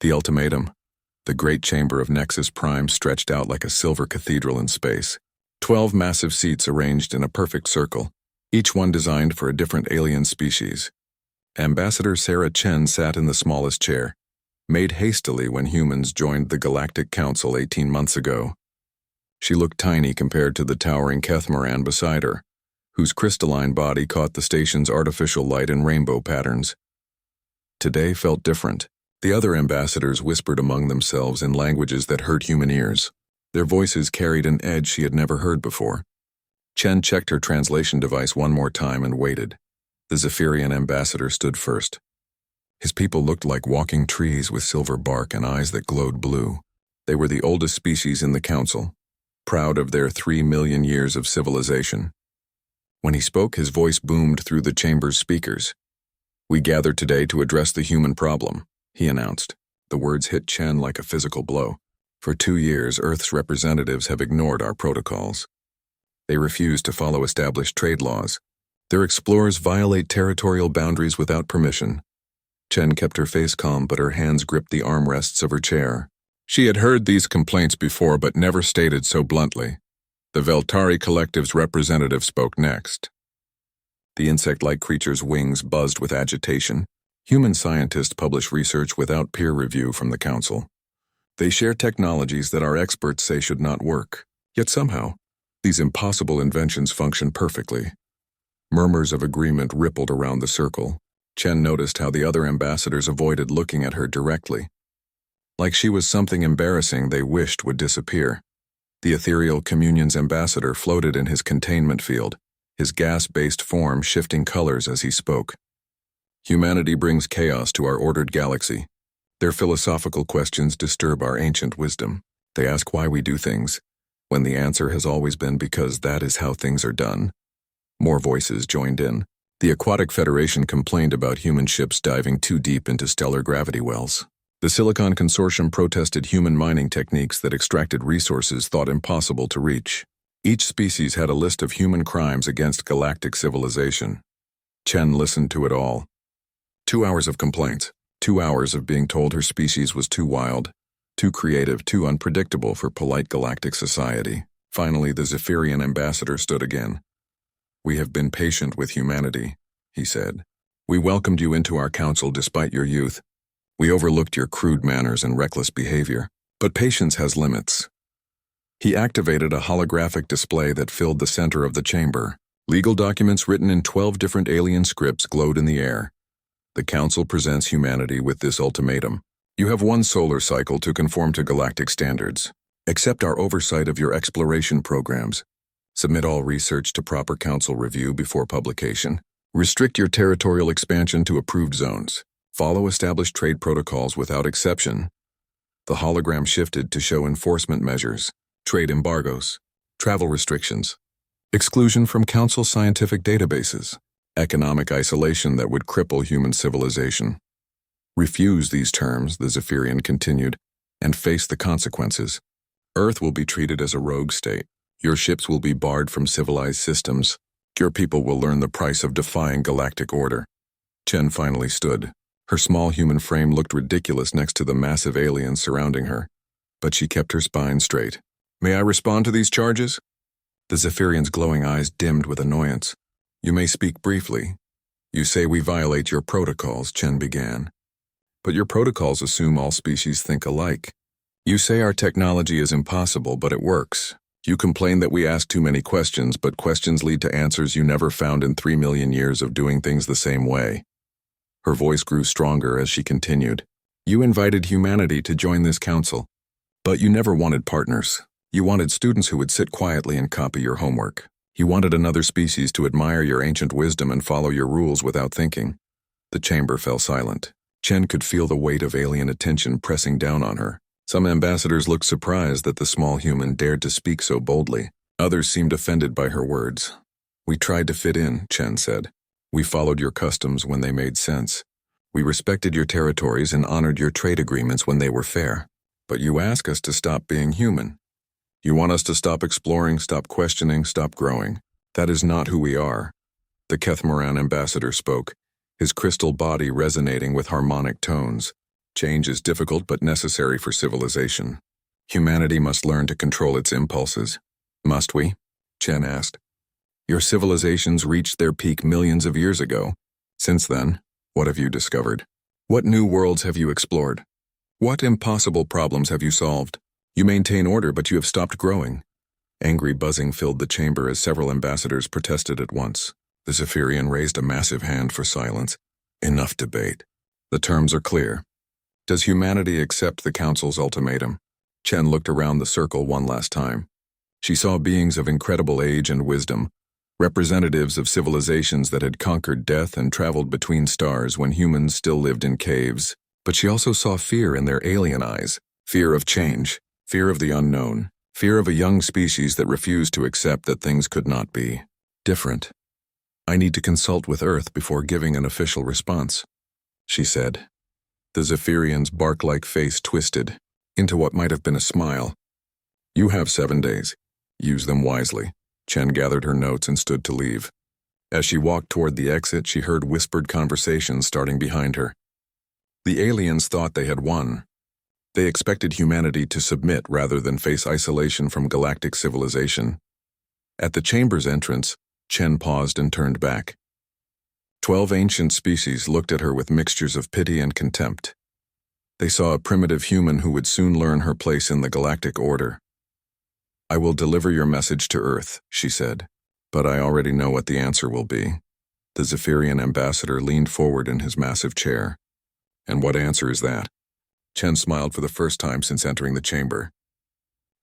The ultimatum. The great chamber of Nexus Prime stretched out like a silver cathedral in space. 12 massive seats arranged in a perfect circle, each one designed for a different alien species. Ambassador Sarah Chen sat in the smallest chair, made hastily when humans joined the Galactic Council 18 months ago. She looked tiny compared to the towering Kethmaran beside her, whose crystalline body caught the station's artificial light in rainbow patterns. Today felt different. The other ambassadors whispered among themselves in languages that hurt human ears. Their voices carried an edge she had never heard before. Chen checked her translation device one more time and waited. The Zephyrian ambassador stood first. His people looked like walking trees with silver bark and eyes that glowed blue. They were the oldest species in the council, proud of their 3 million years of civilization. When he spoke, his voice boomed through the chamber's speakers. "We gathered today to address the human problem," he announced. The words hit Chen like a physical blow. "For 2 years, Earth's representatives have ignored our protocols. They refuse to follow established trade laws. Their explorers violate territorial boundaries without permission." Chen kept her face calm, but her hands gripped the armrests of her chair. She had heard these complaints before, but never stated so bluntly. The Veltari Collective's representative spoke next. The insect-like creature's wings buzzed with agitation. Human scientists publish research without peer review from the Council. They share technologies that our experts say should not work. Yet somehow, these impossible inventions function perfectly. Murmurs of agreement rippled around the circle. Chen noticed how the other ambassadors avoided looking at her directly. Like she was something embarrassing they wished would disappear. The ethereal communion's ambassador floated in his containment field, his gas-based form shifting colors as he spoke. "Humanity brings chaos to our ordered galaxy. Their philosophical questions disturb our ancient wisdom. They ask why we do things, when the answer has always been because that is how things are done." More voices joined in. The Aquatic Federation complained about human ships diving too deep into stellar gravity wells. The Silicon Consortium protested human mining techniques that extracted resources thought impossible to reach. Each species had a list of human crimes against galactic civilization. Chen listened to it all. 2 hours of complaints. 2 hours of being told her species was too wild, too creative, too unpredictable for polite galactic society. Finally, the Zephyrian ambassador stood again. "We have been patient with humanity," he said. "We welcomed you into our council despite your youth. We overlooked your crude manners and reckless behavior. But patience has limits." He activated a holographic display that filled the center of the chamber. Legal documents written in 12 different alien scripts glowed in the air. The council presents humanity with this ultimatum. You have 1 solar cycle to conform to galactic standards. Accept our oversight of your exploration programs. Submit all research to proper council review before publication. Restrict your territorial expansion to approved zones. Follow established trade protocols without exception. The hologram shifted to show enforcement measures, trade embargoes, travel restrictions, exclusion from council scientific databases, economic isolation that would cripple human civilization. Refuse these terms, the Zephyrian continued, and face the consequences. Earth will be treated as a rogue state. Your ships will be barred from civilized systems. Your people will learn the price of defying galactic order. Chen finally stood. Her small human frame looked ridiculous next to the massive aliens surrounding her, but she kept her spine straight. "May I respond to these charges?" The Zephyrian's glowing eyes dimmed with annoyance. "You may speak briefly. You say we violate your protocols," Chen began. "But your protocols assume all species think alike. You say our technology is impossible, but it works. You complain that we ask too many questions, but questions lead to answers you never found in 3 million years of doing things the same way." Her voice grew stronger as she continued. "You invited humanity to join this council, but you never wanted partners. You wanted students who would sit quietly and copy your homework. You wanted another species to admire your ancient wisdom and follow your rules without thinking." The chamber fell silent. Chen could feel the weight of alien attention pressing down on her. Some ambassadors looked surprised that the small human dared to speak so boldly. Others seemed offended by her words. "We tried to fit in," Chen said. "We followed your customs when they made sense. We respected your territories and honored your trade agreements when they were fair. But you ask us to stop being human. You want us to stop exploring, stop questioning, stop growing. That is not who we are." The Kethmaran ambassador spoke, his crystal body resonating with harmonic tones. Change is difficult but necessary for civilization. Humanity must learn to control its impulses. Must we? Chen asked. Your civilizations reached their peak millions of years ago. Since then, what have you discovered? What new worlds have you explored? What impossible problems have you solved? You maintain order, but you have stopped growing. Angry buzzing filled the chamber as several ambassadors protested at once. The Zephyrian raised a massive hand for silence. Enough debate. The terms are clear. Does humanity accept the Council's ultimatum? Chen looked around the circle one last time. She saw beings of incredible age and wisdom, representatives of civilizations that had conquered death and traveled between stars when humans still lived in caves. But she also saw fear in their alien eyes, fear of change, fear of the unknown, fear of a young species that refused to accept that things could not be different. I need to consult with Earth before giving an official response, she said. The Zephyrian's bark-like face twisted into what might have been a smile. You have 7 days. Use them wisely. Chen gathered her notes and stood to leave. As she walked toward the exit, she heard whispered conversations starting behind her. The aliens thought they had won. They expected humanity to submit rather than face isolation from galactic civilization. At the chamber's entrance, Chen paused and turned back. 12 ancient species looked at her with mixtures of pity and contempt. They saw a primitive human who would soon learn her place in the galactic order. I will deliver your message to Earth, she said, but I already know what the answer will be. The Zephyrian ambassador leaned forward in his massive chair. And what answer is that? Chen smiled for the first time since entering the chamber.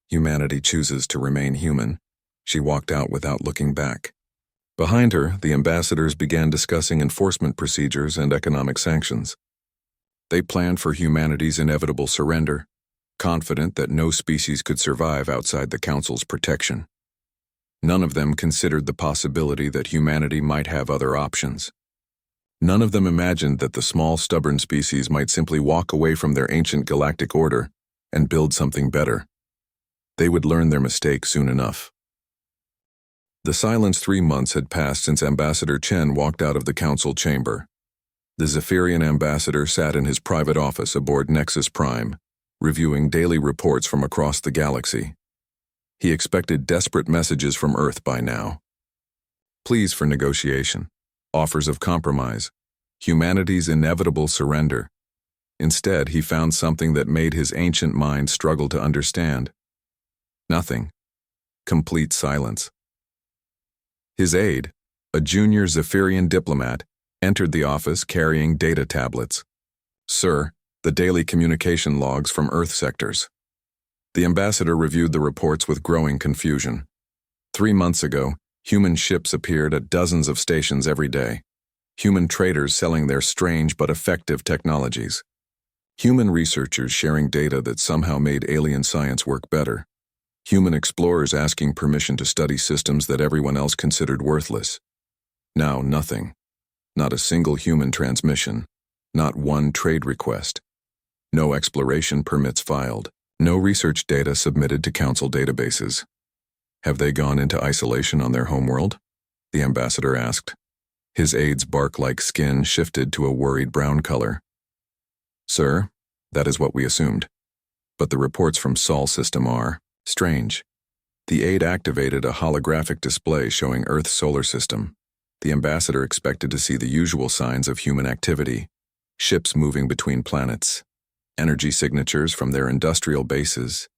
Humanity chooses to remain human. She walked out without looking back. Behind her, the ambassadors began discussing enforcement procedures and economic sanctions. They planned for humanity's inevitable surrender, confident that no species could survive outside the Council's protection. None of them considered the possibility that humanity might have other options. None of them imagined that the small, stubborn species might simply walk away from their ancient galactic order and build something better. They would learn their mistake soon enough. The silence 3 months had passed since Ambassador Chen walked out of the Council chamber. The Zephyrian ambassador sat in his private office aboard Nexus Prime, reviewing daily reports from across the galaxy. He expected desperate messages from Earth by now. Pleas for negotiation, offers of compromise, humanity's inevitable surrender. Instead, he found something that made his ancient mind struggle to understand. Nothing. Complete silence. His aide, a junior Zephyrian diplomat, entered the office carrying data tablets. Sir, the daily communication logs from Earth sectors. The ambassador reviewed the reports with growing confusion. 3 months ago, human ships appeared at dozens of stations every day. Human traders selling their strange but effective technologies. Human researchers sharing data that somehow made alien science work better. Human explorers asking permission to study systems that everyone else considered worthless. Now nothing. Not a single human transmission. Not one trade request. No exploration permits filed. No research data submitted to Council databases. Have they gone into isolation on their homeworld? The ambassador asked. His aide's bark-like skin shifted to a worried brown color. Sir, that is what we assumed. But the reports from Sol system are strange. The aide activated a holographic display showing Earth's solar system. The ambassador expected to see the usual signs of human activity. Ships moving between planets. Energy signatures from their industrial bases.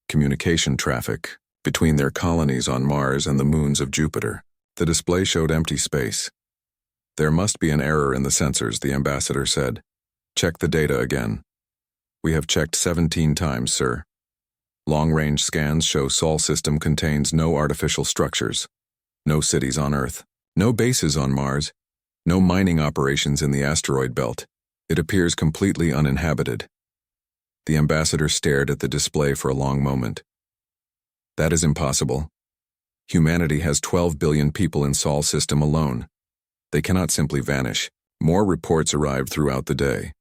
Communication traffic between their colonies on Mars and the moons of Jupiter. The display showed empty space. There must be an error in the sensors, the ambassador said. Check the data again. We have checked 17 times, sir. Long-range scans show Sol system contains no artificial structures. No cities on Earth. No bases on Mars. No mining operations in the asteroid belt. It appears completely uninhabited. The ambassador stared at the display for a long moment. That is impossible. Humanity has 12 billion people in Sol system alone. They cannot simply vanish. More reports arrived throughout the day.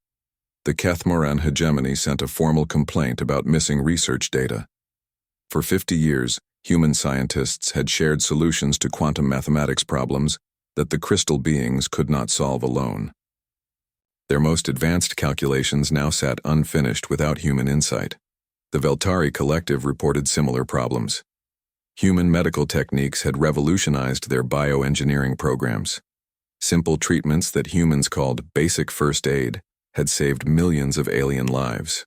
The Kethmoran hegemony sent a formal complaint about missing research data. For 50 years, human scientists had shared solutions to quantum mathematics problems that the crystal beings could not solve alone. Their most advanced calculations now sat unfinished without human insight. The Veltari Collective reported similar problems. Human medical techniques had revolutionized their bioengineering programs. Simple treatments that humans called basic first aid had saved millions of alien lives.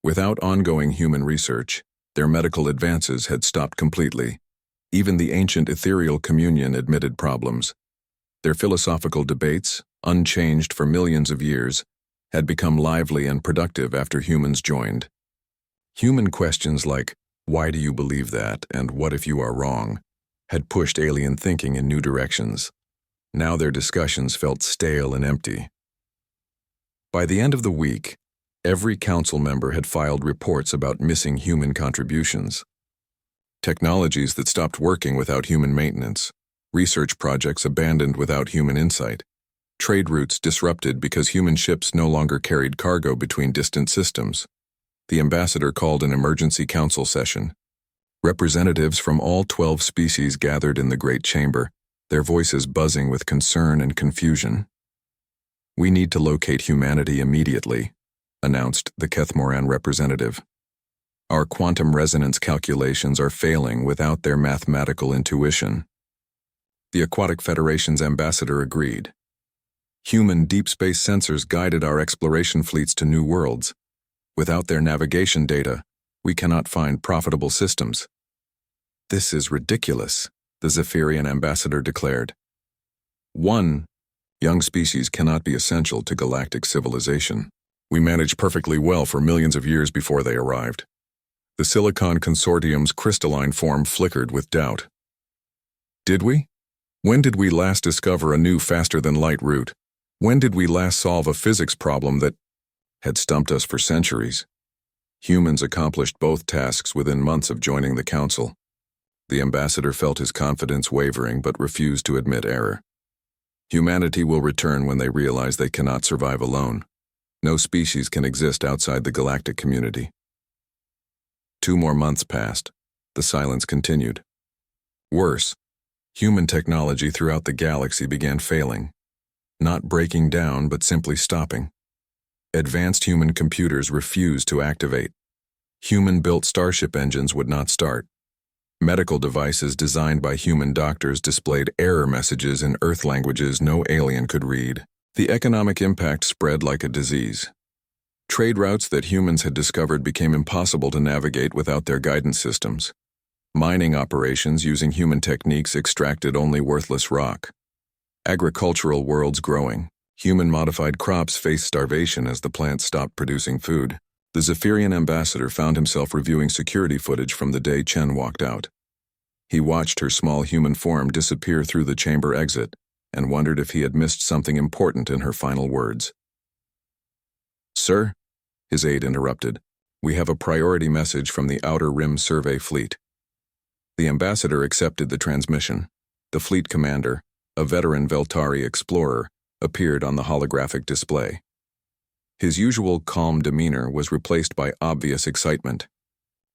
Without ongoing human research, their medical advances had stopped completely. Even the ancient ethereal communion admitted problems. Their philosophical debates, unchanged for millions of years, had become lively and productive after humans joined. Human questions like, "Why do you believe that?" and "What if you are wrong?" had pushed alien thinking in new directions. Now their discussions felt stale and empty. By the end of the week, every council member had filed reports about missing human contributions. Technologies that stopped working without human maintenance, research projects abandoned without human insight, trade routes disrupted because human ships no longer carried cargo between distant systems. The ambassador called an emergency council session. Representatives from all 12 species gathered in the Great Chamber, their voices buzzing with concern and confusion. "We need to locate humanity immediately," announced the Kethmoran representative. "Our quantum resonance calculations are failing without their mathematical intuition." The Aquatic Federation's ambassador agreed. "Human deep space sensors guided our exploration fleets to new worlds. Without their navigation data, we cannot find profitable systems." "This is ridiculous," the Zephyrian ambassador declared. "One, young species cannot be essential to galactic civilization. We managed perfectly well for millions of years before they arrived." The Silicon Consortium's crystalline form flickered with doubt. "Did we? When did we last discover a new faster-than-light route? When did we last solve a physics problem that had stumped us for centuries?" Humans accomplished both tasks within months of joining the council. The ambassador felt his confidence wavering but refused to admit error. Humanity will return when they realize they cannot survive alone. No species can exist outside the galactic community. 2 more months passed. The silence continued. Worse, human technology throughout the galaxy began failing. Not breaking down, but simply stopping. Advanced human computers refused to activate. Human-built starship engines would not start. Medical devices designed by human doctors displayed error messages in Earth languages no alien could read. The economic impact spread like a disease. Trade routes that humans had discovered became impossible to navigate without their guidance systems. Mining operations using human techniques extracted only worthless rock. Agricultural worlds growing. Human-modified crops faced starvation as the plants stopped producing food. The Zephyrian ambassador found himself reviewing security footage from the day Chen walked out. He watched her small human form disappear through the chamber exit and wondered if he had missed something important in her final words. "Sir," his aide interrupted, "we have a priority message from the Outer Rim Survey Fleet." The ambassador accepted the transmission. The fleet commander, a veteran Veltari explorer, appeared on the holographic display. His usual calm demeanor was replaced by obvious excitement.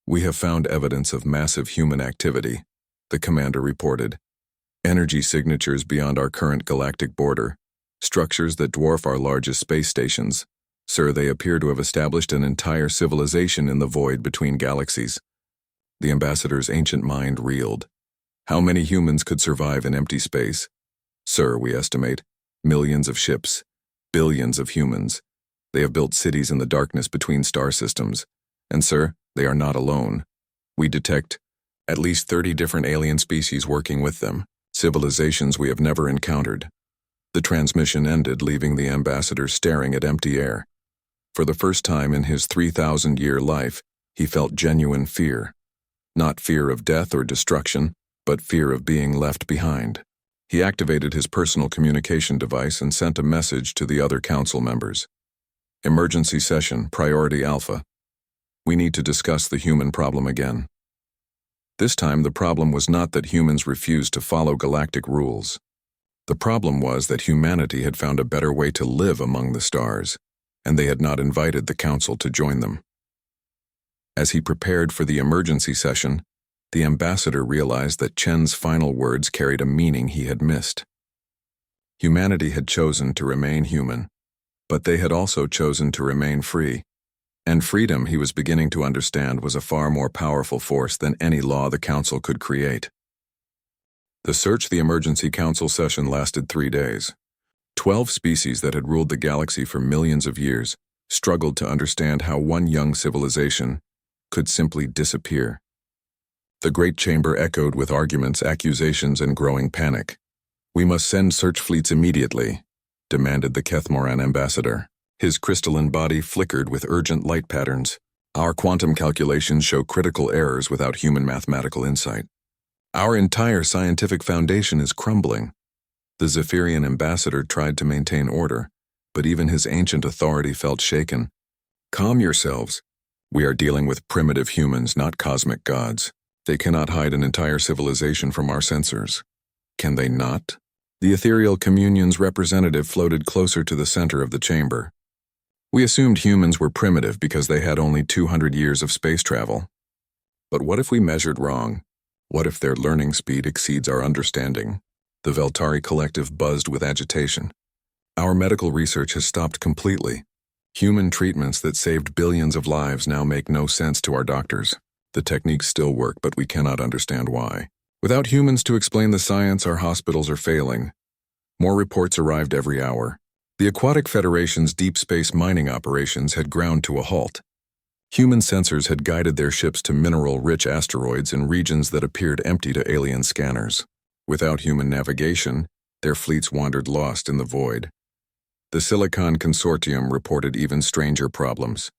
"We have found evidence of massive human activity," the commander reported. "Energy signatures beyond our current galactic border, structures that dwarf our largest space stations. Sir, they appear to have established an entire civilization in the void between galaxies." The ambassador's ancient mind reeled. How many humans could survive in empty space? "Sir, we estimate millions of ships, billions of humans. They have built cities in the darkness between star systems. And sir, they are not alone. We detect at least 30 different alien species working with them, civilizations we have never encountered." The transmission ended, leaving the ambassador staring at empty air. For the first time in his 3,000-year life, he felt genuine fear. Not fear of death or destruction, but fear of being left behind. He activated his personal communication device and sent a message to the other council members. "Emergency session, Priority Alpha. We need to discuss the human problem again." This time, the problem was not that humans refused to follow galactic rules. The problem was that humanity had found a better way to live among the stars, and they had not invited the council to join them. As he prepared for the emergency session, the ambassador realized that Chen's final words carried a meaning he had missed. Humanity had chosen to remain human. But they had also chosen to remain free. And freedom, he was beginning to understand, was a far more powerful force than any law the Council could create. The Emergency Council session lasted 3 days. 12 species that had ruled the galaxy for millions of years struggled to understand how one young civilization could simply disappear. The Great Chamber echoed with arguments, accusations, and growing panic. "We must send search fleets immediately," demanded the Kethmoran ambassador. His crystalline body flickered with urgent light patterns. "Our quantum calculations show critical errors without human mathematical insight. Our entire scientific foundation is crumbling." The Zephyrian ambassador tried to maintain order, but even his ancient authority felt shaken. "Calm yourselves. We are dealing with primitive humans, not cosmic gods. They cannot hide an entire civilization from our sensors." "Can they not?" The ethereal communion's representative floated closer to the center of the chamber. "We assumed humans were primitive because they had only 200 years of space travel. But what if we measured wrong? What if their learning speed exceeds our understanding?" The Veltari collective buzzed with agitation. "Our medical research has stopped completely. Human treatments that saved billions of lives now make no sense to our doctors. The techniques still work, but we cannot understand why. Without humans to explain the science, our hospitals are failing." More reports arrived every hour. The Aquatic Federation's deep space mining operations had ground to a halt. Human sensors had guided their ships to mineral-rich asteroids in regions that appeared empty to alien scanners. Without human navigation, their fleets wandered lost in the void. The Silicon Consortium reported even stranger problems.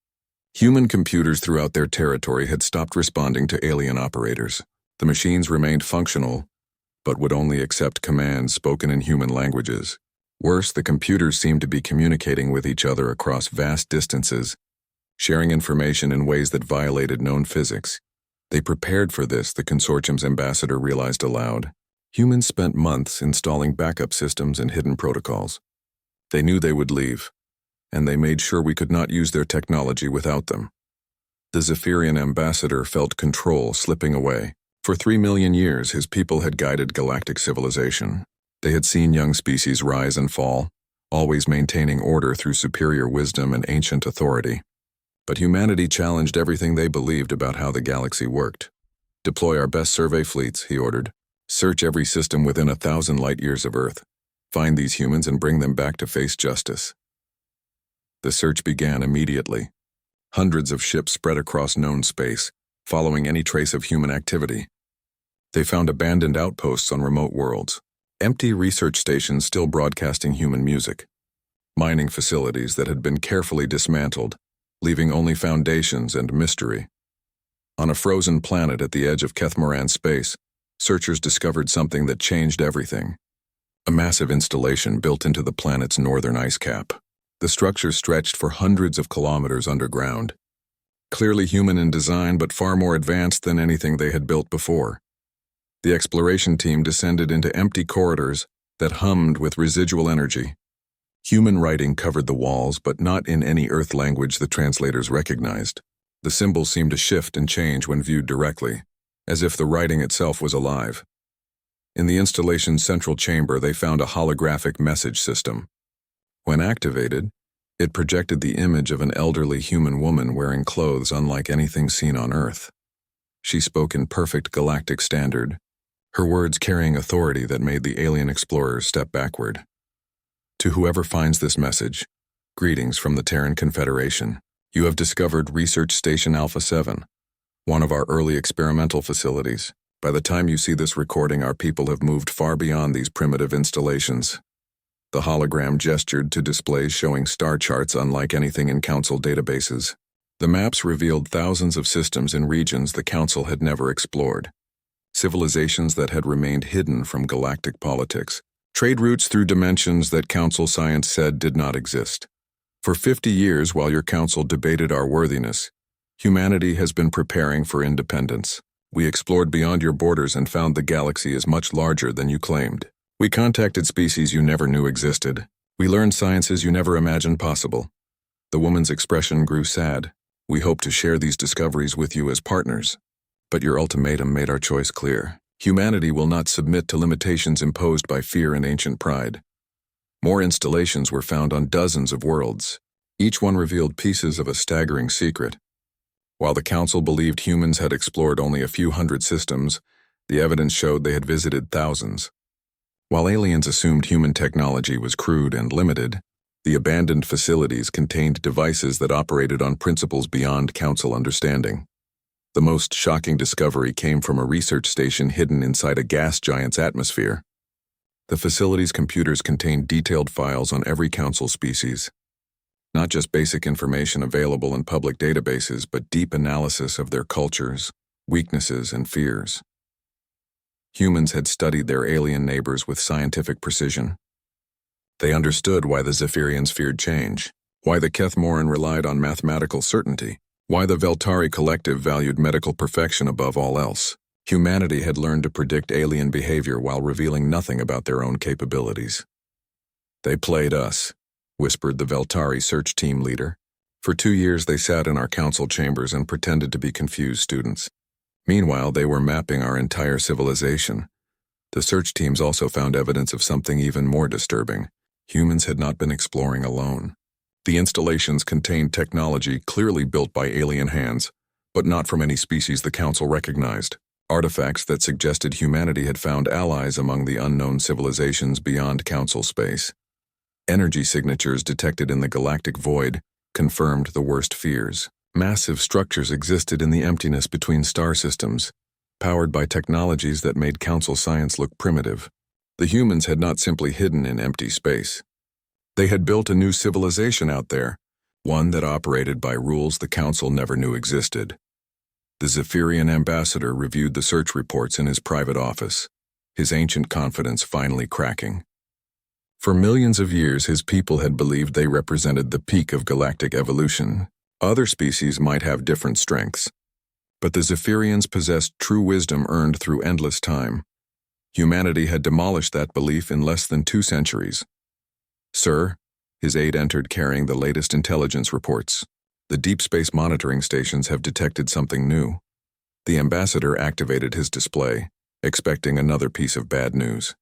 Human computers throughout their territory had stopped responding to alien operators. The machines remained functional, but would only accept commands spoken in human languages. Worse, the computers seemed to be communicating with each other across vast distances, sharing information in ways that violated known physics. They prepared for this, the consortium's ambassador realized aloud. Humans spent months installing backup systems and hidden protocols. They knew they would leave, and they made sure we could not use their technology without them. The Zephyrian ambassador felt control slipping away. For 3 million years, his people had guided galactic civilization. They had seen young species rise and fall, always maintaining order through superior wisdom and ancient authority. But humanity challenged everything they believed about how the galaxy worked. "Deploy our best survey fleets," he ordered. "Search every system within 1,000 light-years of Earth. Find these humans and bring them back to face justice." The search began immediately. Hundreds of ships spread across known space, following any trace of human activity. They found abandoned outposts on remote worlds, empty research stations still broadcasting human music, mining facilities that had been carefully dismantled, leaving only foundations and mystery. On a frozen planet at the edge of Kethmoran space, searchers discovered something that changed everything. A massive installation built into the planet's northern ice cap. The structure stretched for hundreds of kilometers underground. Clearly human in design, but far more advanced than anything they had built before. The exploration team descended into empty corridors that hummed with residual energy. Human writing covered the walls, but not in any Earth language the translators recognized. The symbols seemed to shift and change when viewed directly, as if the writing itself was alive. In the installation's central chamber, they found a holographic message system. When activated, it projected the image of an elderly human woman wearing clothes unlike anything seen on Earth. She spoke in perfect galactic standard, her words carrying authority that made the alien explorers step backward. "To whoever finds this message, greetings from the Terran Confederation. You have discovered Research Station Alpha 7, one of our early experimental facilities. By the time you see this recording, our people have moved far beyond these primitive installations." The hologram gestured to displays showing star charts unlike anything in Council databases. The maps revealed thousands of systems in regions the Council had never explored. Civilizations that had remained hidden from galactic politics. Trade routes through dimensions that Council science said did not exist. For 50 years, while your Council debated our worthiness, humanity has been preparing for independence. We explored beyond your borders and found the galaxy is much larger than you claimed. We contacted species you never knew existed. We learned sciences you never imagined possible. The woman's expression grew sad. "We hope to share these discoveries with you as partners. But your ultimatum made our choice clear. Humanity will not submit to limitations imposed by fear and ancient pride. More installations were found on dozens of worlds. Each one revealed pieces of a staggering secret. While the Council believed humans had explored only a few hundred systems, the evidence showed they had visited thousands. While aliens assumed human technology was crude and limited, the abandoned facilities contained devices that operated on principles beyond Council understanding. The most shocking discovery came from a research station hidden inside a gas giant's atmosphere. The facility's computers contained detailed files on every Council species. Not just basic information available in public databases, but deep analysis of their cultures, weaknesses, and fears. Humans had studied their alien neighbors with scientific precision. They understood why the Zephyrians feared change, why the Kethmoran relied on mathematical certainty, why the Veltari collective valued medical perfection above all else. Humanity had learned to predict alien behavior while revealing nothing about their own capabilities. "They played us," whispered the Veltari search team leader. "For 2 years they sat in our council chambers and pretended to be confused students. Meanwhile, they were mapping our entire civilization." The search teams also found evidence of something even more disturbing. Humans had not been exploring alone. The installations contained technology clearly built by alien hands, but not from any species the Council recognized. Artifacts that suggested humanity had found allies among the unknown civilizations beyond Council space. Energy signatures detected in the galactic void confirmed the worst fears. Massive structures existed in the emptiness between star systems, powered by technologies that made Council science look primitive. The humans had not simply hidden in empty space. They had built a new civilization out there, one that operated by rules the Council never knew existed. The Zephyrian ambassador reviewed the search reports in his private office, his ancient confidence finally cracking. For millions of years, his people had believed they represented the peak of galactic evolution. Other species might have different strengths, but the Zephyrians possessed true wisdom earned through endless time. Humanity had demolished that belief in less than 2 centuries. "Sir," his aide entered carrying the latest intelligence reports. "The deep space monitoring stations have detected something new." The ambassador activated his display, expecting another piece of bad news.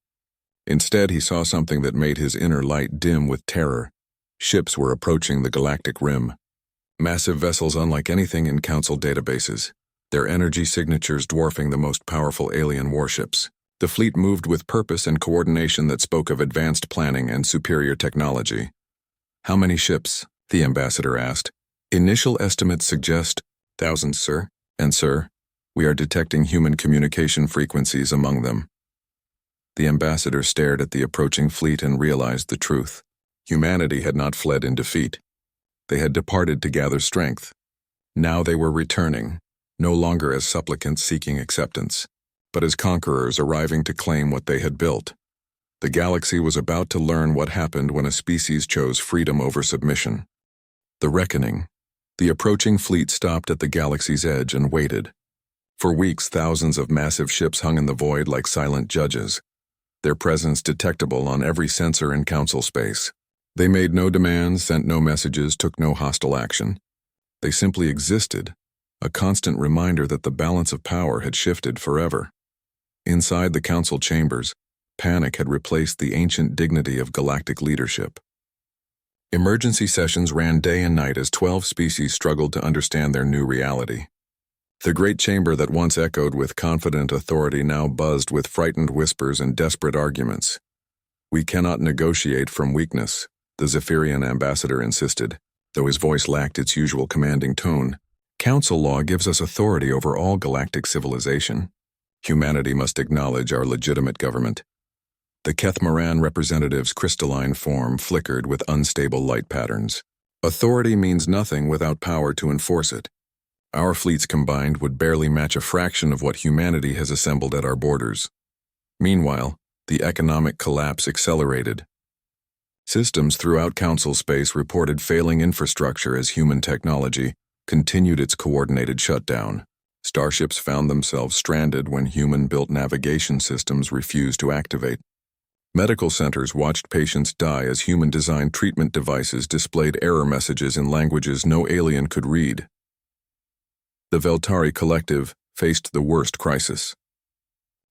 Instead, he saw something that made his inner light dim with terror. Ships were approaching the galactic rim. Massive vessels unlike anything in Council databases, their energy signatures dwarfing the most powerful alien warships. The fleet moved with purpose and coordination that spoke of advanced planning and superior technology. "How many ships?" the ambassador asked. "Initial estimates suggest thousands, sir. And sir, we are detecting human communication frequencies among them." The ambassador stared at the approaching fleet and realized the truth. Humanity had not fled in defeat. They had departed to gather strength. Now they were returning, no longer as supplicants seeking acceptance, but as conquerors arriving to claim what they had built. The galaxy was about to learn what happened when a species chose freedom over submission. The reckoning. The approaching fleet stopped at the galaxy's edge and waited. For weeks, thousands of massive ships hung in the void like silent judges, their presence detectable on every sensor in Council space. They made no demands, sent no messages, took no hostile action. They simply existed, a constant reminder that the balance of power had shifted forever. Inside the Council chambers, panic had replaced the ancient dignity of galactic leadership. Emergency sessions ran day and night as 12 species struggled to understand their new reality. The great chamber that once echoed with confident authority now buzzed with frightened whispers and desperate arguments. "We cannot negotiate from weakness," the Zephyrian ambassador insisted, though his voice lacked its usual commanding tone. "Council law gives us authority over all galactic civilization. Humanity must acknowledge our legitimate government." The Kethmoran representative's crystalline form flickered with unstable light patterns. "Authority means nothing without power to enforce it. Our fleets combined would barely match a fraction of what humanity has assembled at our borders." Meanwhile, the economic collapse accelerated. Systems throughout Council space reported failing infrastructure as human technology continued its coordinated shutdown. Starships found themselves stranded when human-built navigation systems refused to activate. Medical centers watched patients die as human-designed treatment devices displayed error messages in languages no alien could read. The Veltari collective faced the worst crisis.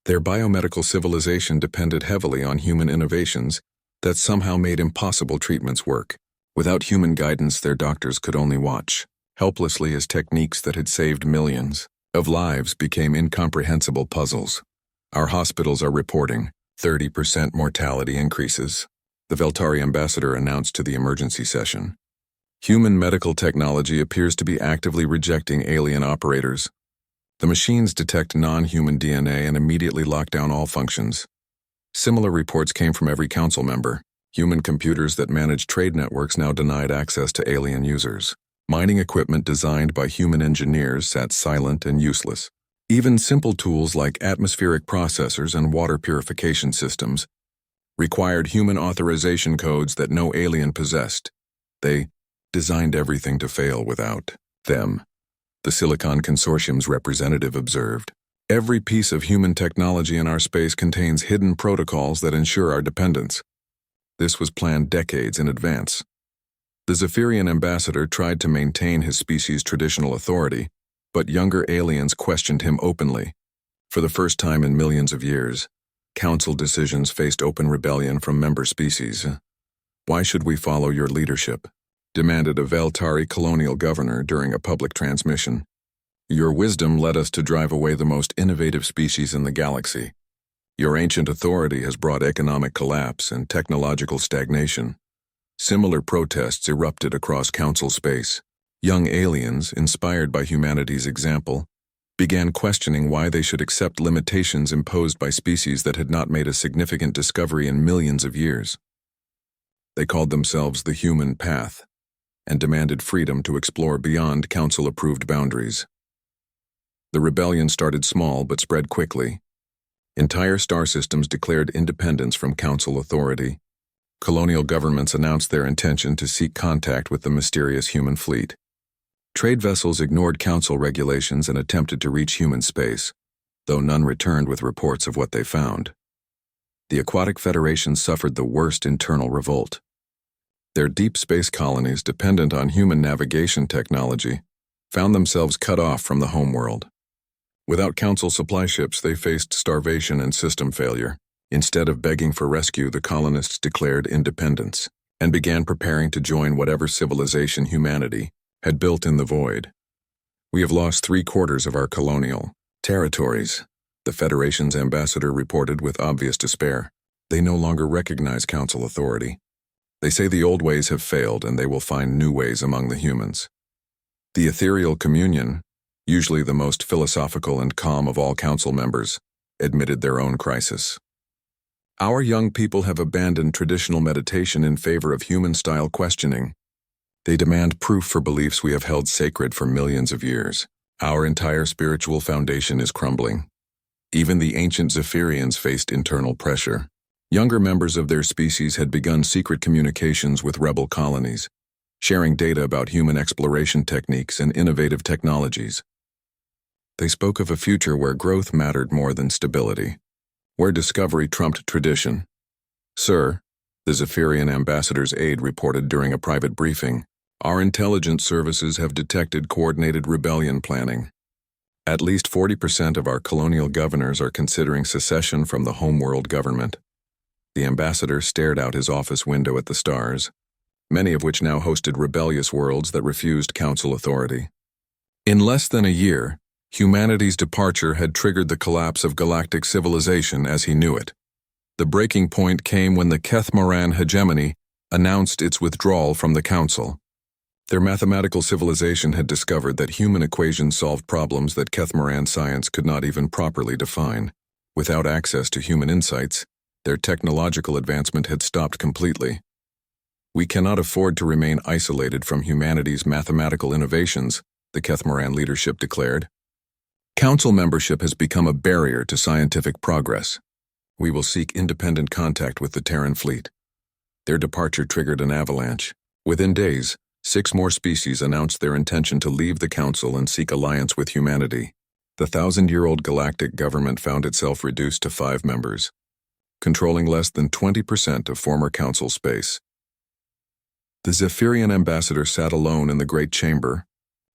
Their biomedical civilization depended heavily on human innovations that somehow made impossible treatments work. Without human guidance, their doctors could only watch, helplessly, as techniques that had saved millions of lives became incomprehensible puzzles. Our hospitals are reporting 30% mortality increases, the Veltari ambassador announced to the emergency session. Human medical technology appears to be actively rejecting alien operators. The machines detect non-human DNA and immediately lock down all functions. Similar reports came from every council member. Human computers that manage trade networks now denied access to alien users. Mining equipment designed by human engineers sat silent and useless. Even simple tools like atmospheric processors and water purification systems required human authorization codes that no alien possessed. They designed everything to fail without them, the Silicon Consortium's representative observed. Every piece of human technology in our space contains hidden protocols that ensure our dependence. This was planned decades in advance. The Zephyrian ambassador tried to maintain his species' traditional authority, but younger aliens questioned him openly. For the first time in millions of years, council decisions faced open rebellion from member species. "Why should we follow your leadership?" demanded a Veltari colonial governor during a public transmission. "Your wisdom led us to drive away the most innovative species in the galaxy. Your ancient authority has brought economic collapse and technological stagnation." Similar protests erupted across council space. Young aliens, inspired by humanity's example, began questioning why they should accept limitations imposed by species that had not made a significant discovery in millions of years. They called themselves the human path and demanded freedom to explore beyond council-approved boundaries. The rebellion started small but spread quickly. Entire star systems declared independence from council authority. Colonial governments announced their intention to seek contact with the mysterious human fleet. Trade vessels ignored council regulations and attempted to reach human space, though none returned with reports of what they found. The Aquatic Federation suffered the worst internal revolt. Their deep space colonies, dependent on human navigation technology, found themselves cut off from the homeworld. Without council supply ships, they faced starvation and system failure. Instead of begging for rescue, the colonists declared independence and began preparing to join whatever civilization humanity had built in the void. "We have lost 3/4 of our colonial territories," the Federation's ambassador reported with obvious despair. "They no longer recognize council authority. They say the old ways have failed and they will find new ways among the humans." The ethereal communion, usually the most philosophical and calm of all council members, admitted their own crisis. "Our young people have abandoned traditional meditation in favor of human-style questioning. They demand proof for beliefs we have held sacred for millions of years. Our entire spiritual foundation is crumbling." Even the ancient Zephyrians faced internal pressure. Younger members of their species had begun secret communications with rebel colonies, sharing data about human exploration techniques and innovative technologies. They spoke of a future where growth mattered more than stability, where discovery trumped tradition. "Sir," the Zephyrian ambassador's aide reported during a private briefing, "our intelligence services have detected coordinated rebellion planning. At least 40% of our colonial governors are considering secession from the homeworld government." The ambassador stared out his office window at the stars, many of which now hosted rebellious worlds that refused council authority. In less than a year, humanity's departure had triggered the collapse of galactic civilization as he knew it. The breaking point came when the Kethmaran hegemony announced its withdrawal from the council. Their mathematical civilization had discovered that human equations solved problems that Kethmaran science could not even properly define. Without access to human insights, their technological advancement had stopped completely. "We cannot afford to remain isolated from humanity's mathematical innovations," the Kethmaran leadership declared. "Council membership has become a barrier to scientific progress. We will seek independent contact with the Terran fleet." Their departure triggered an avalanche. Within days, 6 more species announced their intention to leave the council and seek alliance with humanity. The 1,000-year-old galactic government found itself reduced to 5 members, controlling less than 20% of former council space. The Zephyrian ambassador sat alone in the great chamber,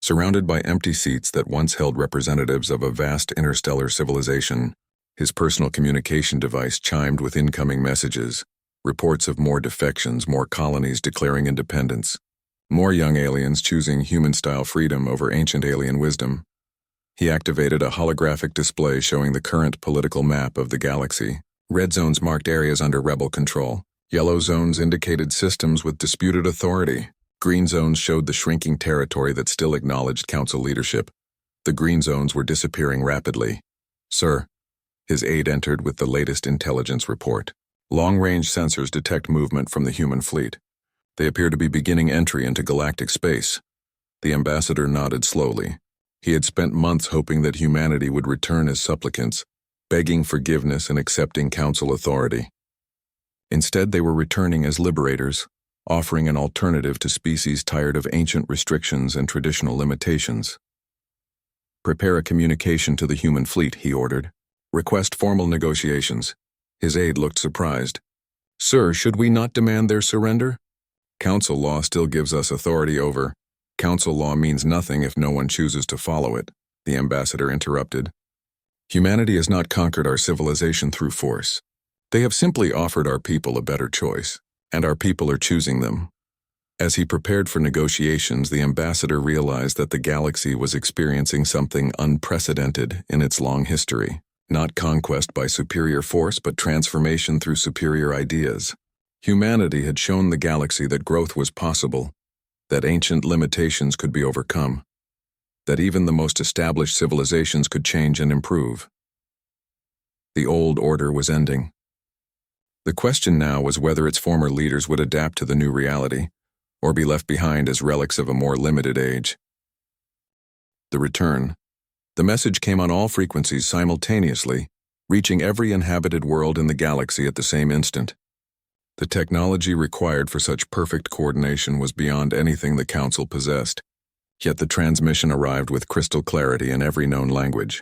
surrounded by empty seats that once held representatives of a vast interstellar civilization. His personal communication device chimed with incoming messages. Reports of more defections, more colonies declaring independence, more young aliens choosing human-style freedom over ancient alien wisdom. He activated a holographic display showing the current political map of the galaxy. Red zones marked areas under rebel control. Yellow zones indicated systems with disputed authority. Green zones showed the shrinking territory that still acknowledged council leadership. The green zones were disappearing rapidly. Sir, his aide entered with the latest intelligence report. Long-range sensors detect movement from the human fleet. They appear to be beginning entry into galactic space. The ambassador nodded slowly. He had spent months hoping that humanity would return as supplicants, begging forgiveness and accepting council authority. Instead, they were returning as liberators, offering an alternative to species tired of ancient restrictions and traditional limitations. Prepare a communication to the human fleet, he ordered. Request formal negotiations. His aide looked surprised. Sir, should we not demand their surrender? Council law still gives us authority over. Council law means nothing if no one chooses to follow it, the ambassador interrupted. Humanity has not conquered our civilization through force. They have simply offered our people a better choice, and our people are choosing them. As he prepared for negotiations, the ambassador realized that the galaxy was experiencing something unprecedented in its long history. Not conquest by superior force, but transformation through superior ideas. Humanity had shown the galaxy that growth was possible, that ancient limitations could be overcome, that even the most established civilizations could change and improve. The old order was ending. The question now was whether its former leaders would adapt to the new reality, or be left behind as relics of a more limited age. The return. The message came on all frequencies simultaneously, reaching every inhabited world in the galaxy at the same instant. The technology required for such perfect coordination was beyond anything the Council possessed, yet the transmission arrived with crystal clarity in every known language.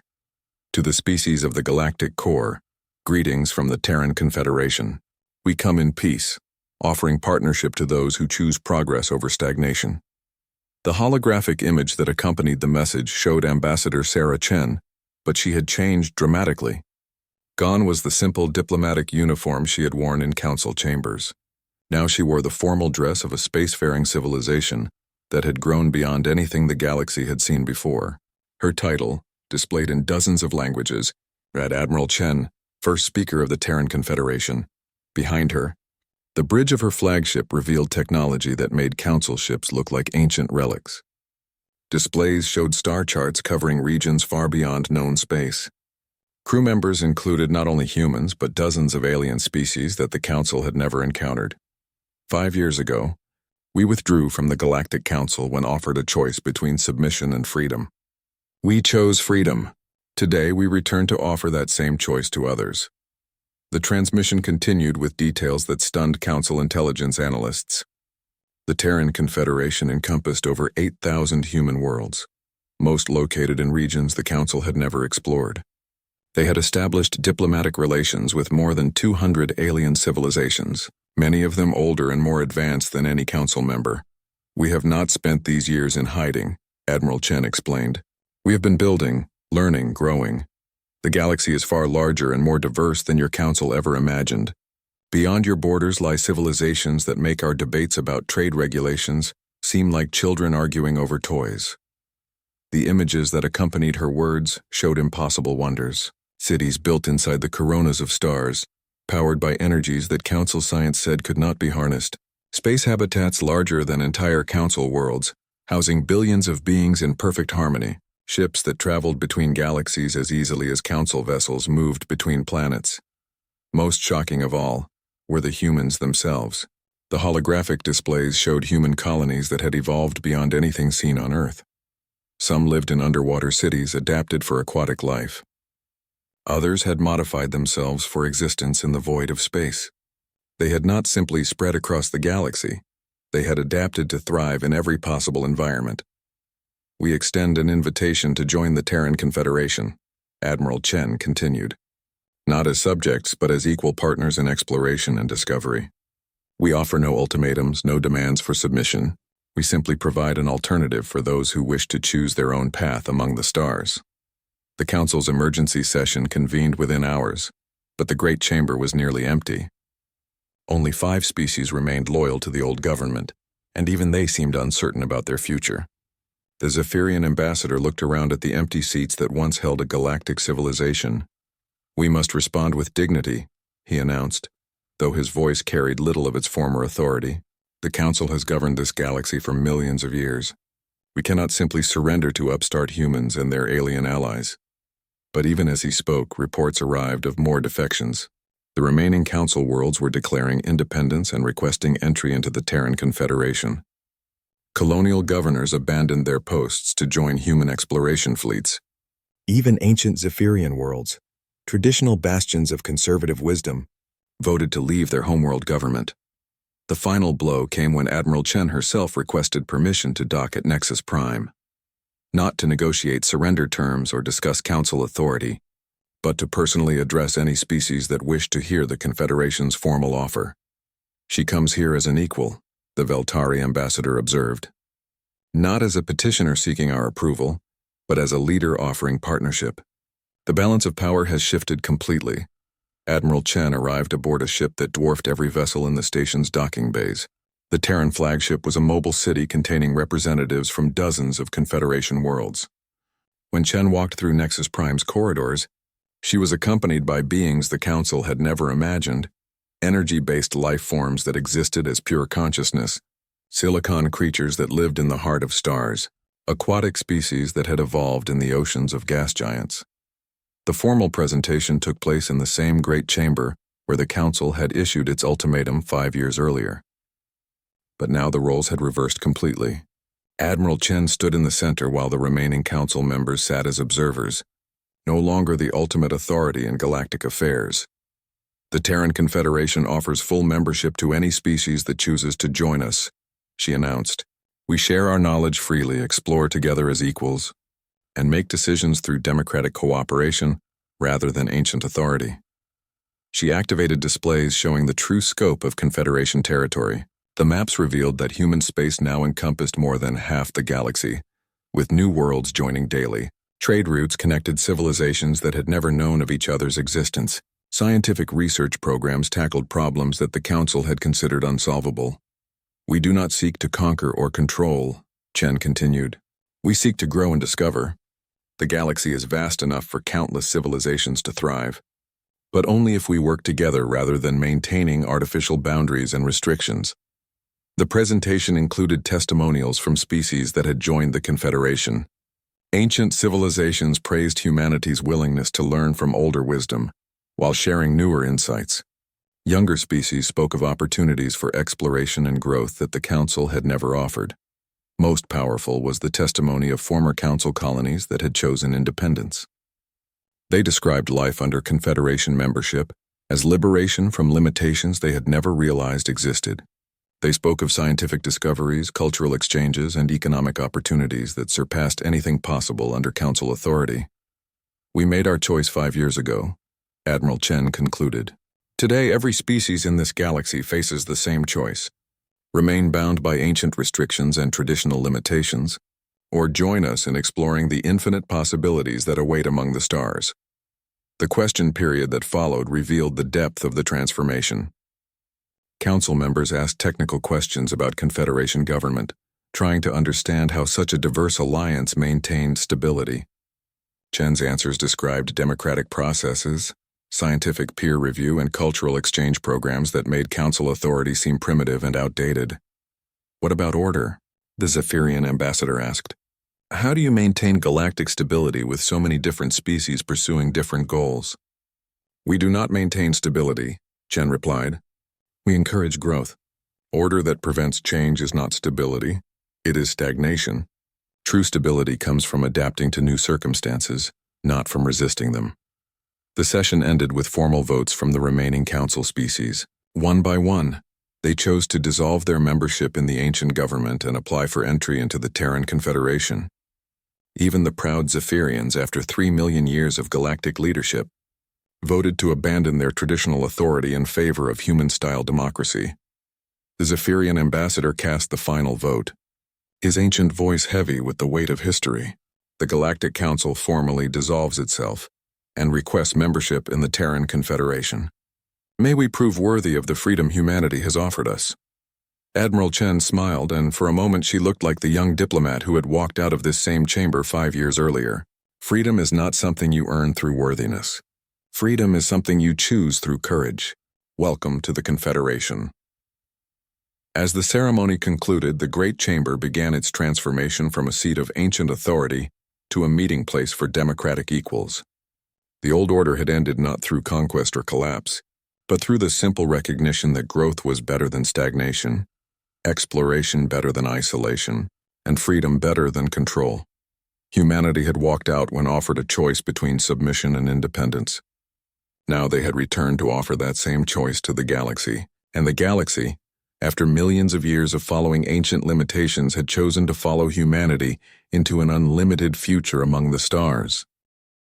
To the species of the galactic core, greetings from the Terran Confederation. We come in peace, offering partnership to those who choose progress over stagnation. The holographic image that accompanied the message showed Ambassador Sarah Chen, but she had changed dramatically. Gone was the simple diplomatic uniform she had worn in council chambers. Now she wore the formal dress of a spacefaring civilization that had grown beyond anything the galaxy had seen before. Her title, displayed in dozens of languages, read Admiral Chen, first speaker of the Terran Confederation. Behind her, the bridge of her flagship revealed technology that made council ships look like ancient relics. Displays showed star charts covering regions far beyond known space. Crew members included not only humans but dozens of alien species that the Council had never encountered. 5 years ago, we withdrew from the Galactic Council when offered a choice between submission and freedom. We chose freedom. Today we return to offer that same choice to others. The transmission continued with details that stunned Council intelligence analysts. The Terran Confederation encompassed over 8,000 human worlds, most located in regions the Council had never explored. They had established diplomatic relations with more than 200 alien civilizations, many of them older and more advanced than any Council member. We have not spent these years in hiding, Admiral Chen explained. We have been building, learning, growing. The galaxy is far larger and more diverse than your Council ever imagined. Beyond your borders lie civilizations that make our debates about trade regulations seem like children arguing over toys. The images that accompanied her words showed impossible wonders. Cities built inside the coronas of stars, powered by energies that Council science said could not be harnessed. Space habitats larger than entire Council worlds, housing billions of beings in perfect harmony. Ships that traveled between galaxies as easily as Council vessels moved between planets. Most shocking of all were the humans themselves. The holographic displays showed human colonies that had evolved beyond anything seen on Earth. Some lived in underwater cities adapted for aquatic life. Others had modified themselves for existence in the void of space. They had not simply spread across the galaxy. They had adapted to thrive in every possible environment. We extend an invitation to join the Terran Confederation, Admiral Chen continued. Not as subjects, but as equal partners in exploration and discovery. We offer no ultimatums, no demands for submission. We simply provide an alternative for those who wish to choose their own path among the stars. The Council's emergency session convened within hours, but the Great Chamber was nearly empty. Only 5 species remained loyal to the old government, and even they seemed uncertain about their future. The Zephyrian ambassador looked around at the empty seats that once held a galactic civilization. "We must respond with dignity," he announced, though his voice carried little of its former authority. "The Council has governed this galaxy for millions of years. We cannot simply surrender to upstart humans and their alien allies." But even as he spoke, reports arrived of more defections. The remaining Council worlds were declaring independence and requesting entry into the Terran Confederation. Colonial governors abandoned their posts to join human exploration fleets. Even ancient Zephyrian worlds, traditional bastions of conservative wisdom, voted to leave their homeworld government. The final blow came when Admiral Chen herself requested permission to dock at Nexus Prime, not to negotiate surrender terms or discuss Council authority, but to personally address any species that wished to hear the Confederation's formal offer. "She comes here as an equal," the Veltari ambassador observed. "Not as a petitioner seeking our approval, but as a leader offering partnership." The balance of power has shifted completely. Admiral Chen arrived aboard a ship that dwarfed every vessel in the station's docking bays. The Terran flagship was a mobile city containing representatives from dozens of Confederation worlds. When Chen walked through Nexus Prime's corridors, she was accompanied by beings the Council had never imagined, energy-based life forms that existed as pure consciousness, silicon creatures that lived in the heart of stars, aquatic species that had evolved in the oceans of gas giants. The formal presentation took place in the same great chamber where the Council had issued its ultimatum 5 years earlier. But now the roles had reversed completely. Admiral Chen stood in the center while the remaining Council members sat as observers, no longer the ultimate authority in galactic affairs. "The Terran Confederation offers full membership to any species that chooses to join us," she announced. "We share our knowledge freely, explore together as equals, and make decisions through democratic cooperation rather than ancient authority." She activated displays showing the true scope of Confederation territory. The maps revealed that human space now encompassed more than half the galaxy, with new worlds joining daily. Trade routes connected civilizations that had never known of each other's existence. Scientific research programs tackled problems that the Council had considered unsolvable. "We do not seek to conquer or control," Chen continued. "We seek to grow and discover. The galaxy is vast enough for countless civilizations to thrive, but only if we work together rather than maintaining artificial boundaries and restrictions." The presentation included testimonials from species that had joined the Confederation. Ancient civilizations praised humanity's willingness to learn from older wisdom, while sharing newer insights. Younger species spoke of opportunities for exploration and growth that the Council had never offered. Most powerful was the testimony of former Council colonies that had chosen independence. They described life under Confederation membership as liberation from limitations they had never realized existed. They spoke of scientific discoveries, cultural exchanges, and economic opportunities that surpassed anything possible under Council authority. "We made our choice 5 years ago," Admiral Chen concluded. "Today, every species in this galaxy faces the same choice: remain bound by ancient restrictions and traditional limitations, or join us in exploring the infinite possibilities that await among the stars." The question period that followed revealed the depth of the transformation. Council members asked technical questions about Confederation government, trying to understand how such a diverse alliance maintained stability. Chen's answers described democratic processes, scientific peer review, and cultural exchange programs that made Council authority seem primitive and outdated. "What about order?" the Zephyrian ambassador asked. "How do you maintain galactic stability with so many different species pursuing different goals?" "We do not maintain stability," Chen replied. "We encourage growth. Order that prevents change is not stability, it is stagnation. True stability comes from adapting to new circumstances, not from resisting them." The session ended with formal votes from the remaining Council species. One by one, they chose to dissolve their membership in the ancient government and apply for entry into the Terran Confederation. Even the proud Zephyrians, after 3 million years of galactic leadership, voted to abandon their traditional authority in favor of human-style democracy. The Zephyrian ambassador cast the final vote, his ancient voice heavy with the weight of history. The Galactic Council formally dissolves itself and requests membership in the Terran Confederation. May we prove worthy of the freedom humanity has offered us. Admiral Chen smiled, and for a moment she looked like the young diplomat who had walked out of this same chamber 5 years earlier. Freedom is not something you earn through worthiness. Freedom is something you choose through courage. Welcome to the Confederation. As the ceremony concluded, the Great Chamber began its transformation from a seat of ancient authority to a meeting place for democratic equals. The old order had ended not through conquest or collapse, but through the simple recognition that growth was better than stagnation, exploration better than isolation, and freedom better than control. Humanity had walked out when offered a choice between submission and independence. Now they had returned to offer that same choice to the galaxy, and the galaxy, after millions of years of following ancient limitations, had chosen to follow humanity into an unlimited future among the stars.